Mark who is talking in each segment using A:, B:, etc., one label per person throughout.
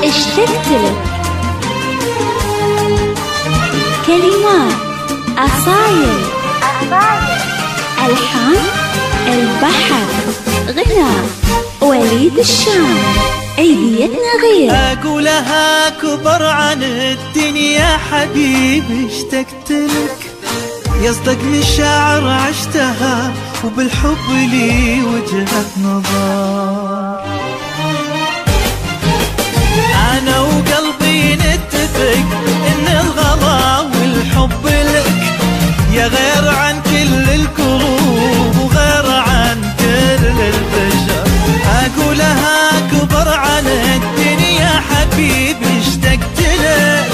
A: اشتقت لك. كلمات أصايل، ألحان البحر، غناء وليد الشام. عيديتنا غير.
B: أقولها كبر عن الدنيا حبيبي اشتقت لك، يصدق مشاعر عشتها وبالحب لي وجهة نظر. أنا وقلبي نتفق إن الغلا والحب لك، يا غير عن كل الكروب وغير عن كل البشر. أقولها كبر عن الدنيا حبيبي اشتقت لك،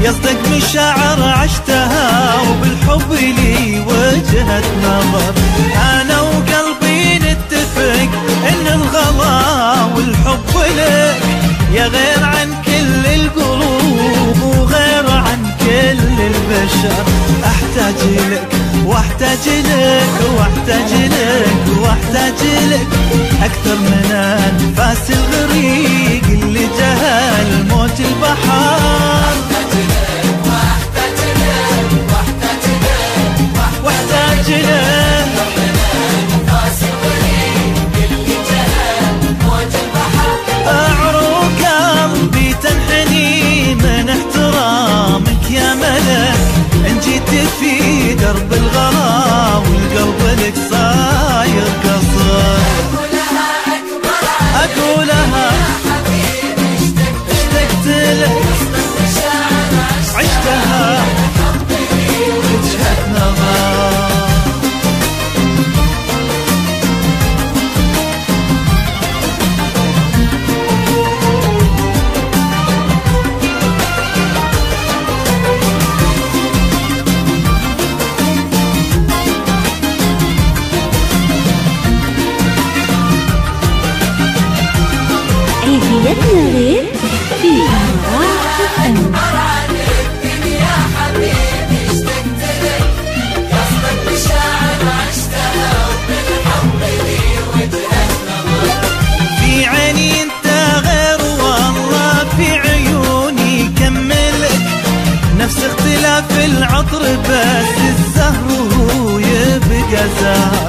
B: يصدق مشاعر عشتها وبالحب لي وجهة نظر. أنا وقلبي نتفق إن الغلا والحب لك، يا غير عن كل القلوب وغير عن كل البشر. أحتاج لك واحتاج لك واحتاج لك واحتاج لك، أكثر من أنفاس الغريق اللي جهل موج البحر. واحتاج لك أعروق قلبي تنحني من احترامك يا ملك، إن جيت في درب الغلا والقلب لك صاير قصر. أقولها اشتقت لك، عشتها وجهة نظر.
A: عيديتنا غير في إمارات الأمن.
B: في عيني انت غير والله في عيوني كملك، نفس اختلاف العطر بس الزهر هو يبقى زهر.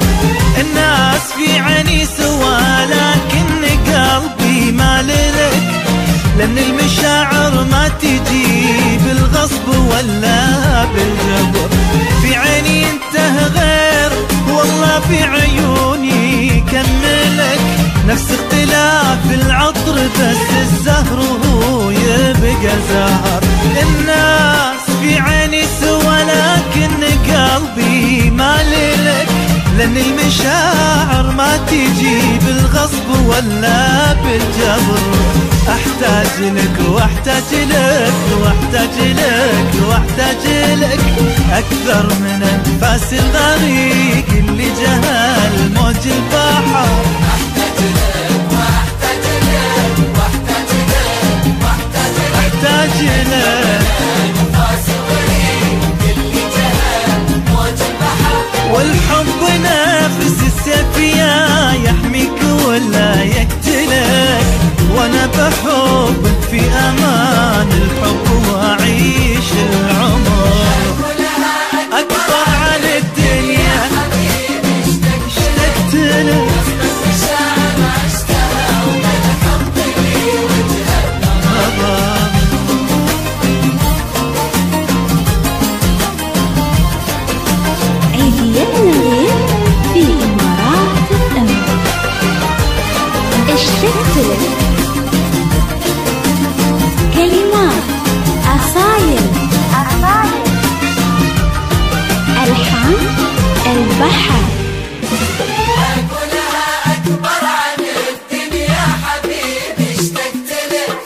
B: الناس في عيني سوا لكن قلبي ما لك، لأن المشاعر ما تجي بالغصب ولا بالجبر. في عيني انت غير والله في عيوني كملك، نفس اختلاف العطر بس الزهر هو يبقى زهر. الناس في عيني سوا لكن قلبي ما لك، لأن المشاعر ما تجي بالغصب ولا بالجبر. أحتاج لك واحتاج لك واحتاج لك واحتاج لك، أكثر من أنفاس الغريق اللي جهل موج البحر. أحتاج لك واحتاج لك واحتاج لك واحتاج لك، أحتاج لك أنفاس الغريق اللي جهل موج البحر. والحب نفس السفينة يحميك ولا يقتلك، وانا بحبك في امان الحب واعيش العمر. اكبر عن الدنيا اشتقت لك،
A: عيديتنا غير في إمارات الأمن. اشتقت لك. كلمات أصايل، ألحان البحر.
C: أقولها أكبر عن الدنيا حبيبي اشتقت لك،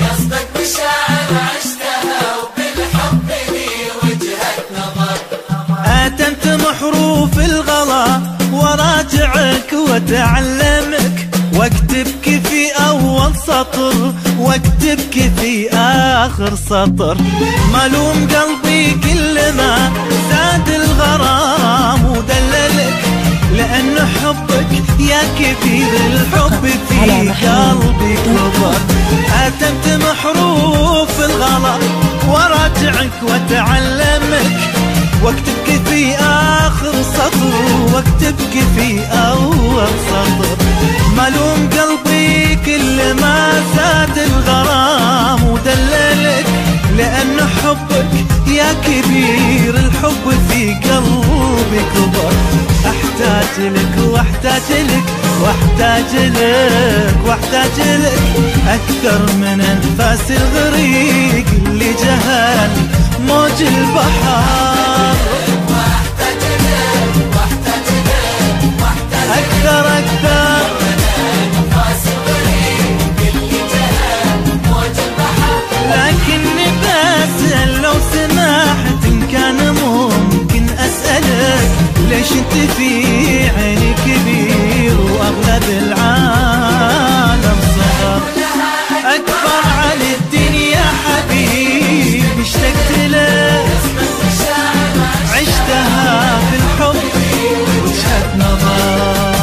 C: يصدق مشاعر عشتها وبالحب لي وجهة نظر.
B: أتمت حروف الغلا وراجعك واتعلمك، واكتبك في أول سطر واكتبك في آخر سطر. ملوم قلبي كل ما زاد الغرام ودللك، لأن حبك يا كبير الحب في قلبي كبر. أتمت الغلا وراجعك واتعلمك، واكتبك في آخر سطر واكتبك في أول سطر. ملوم قلبي كل ما زاد الغرام ودللك، لأن حبك يا كبير الحب في قلبي كبر. أحتاج لك واحتاج لك واحتاج لك واحتاج لك أكثر من أنفاس الغريق اللي جهل موج البحر.
C: واحتاج لك واحتاج لك واحتاج
B: أكثر أكثر
C: أنفاس الغريب اللي جهل موج البحر.
B: لكني بسأل لو سمحت إن كان ممكن أسألك، ليش انت في عيني كبير وأغلب العالم صغر؟ أكبر عن الدنيا حبيبي اشتقت لك، عشتها في الحب وجهة نظر.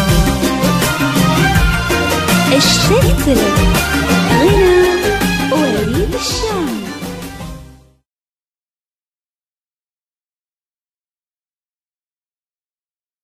A: اشتقت لك